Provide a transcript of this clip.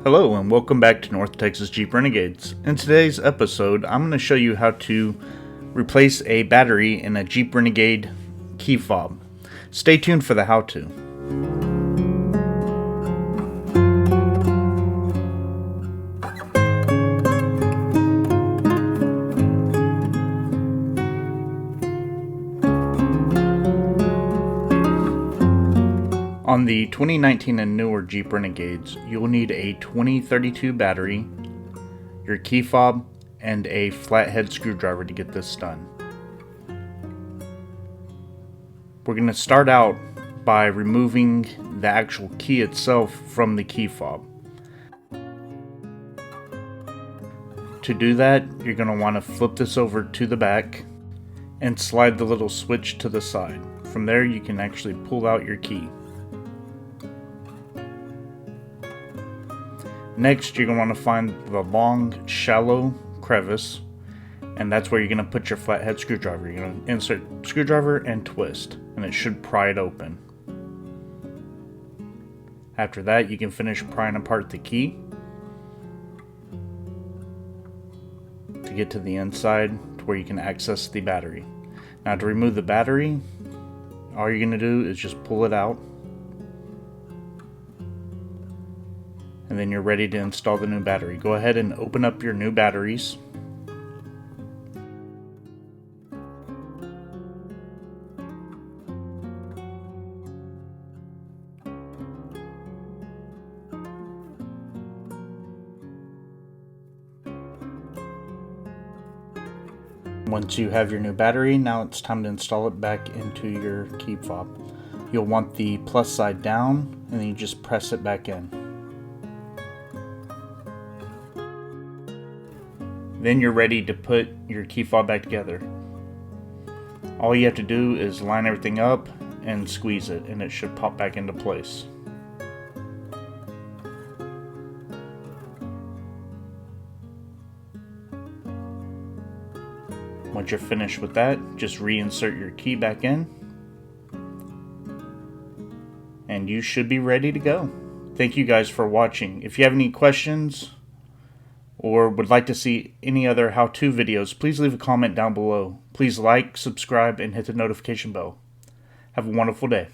Hello and welcome back to North Texas Jeep Renegades. In today's episode, I'm going to show you how to replace a battery in a Jeep Renegade key fob. Stay tuned for the how-to. On the 2019 and newer Jeep Renegades, you'll need a 2032 battery, your key fob, and a flathead screwdriver to get this done. We're going to start out by removing the actual key itself from the key fob. To do that, you're going to want to flip this over to the back and slide the little switch to the side. From there, you can actually pull out your key. Next, you're going to want to find the long, shallow crevice, and that's where you're going to put your flathead screwdriver. You're going to insert screwdriver and twist, and it should pry it open. After that, you can finish prying apart the key to get to the inside to where you can access the battery. Now, to remove the battery, all you're going to do is just pull it out, and then you're ready to install the new battery. Go ahead and open up your new batteries. Once you have your new battery, now it's time to install it back into your key fob. You'll want the plus side down, and then you just press it back in. Then you're ready to put your key fob back together. All you have to do is line everything up and squeeze it, and it should pop back into place. Once you're finished with that, just reinsert your key back in, and you should be ready to go. Thank you guys for watching. If you have any questions or would like to see any other how-to videos, please leave a comment down below. Please like, subscribe, and hit the notification bell. Have a wonderful day.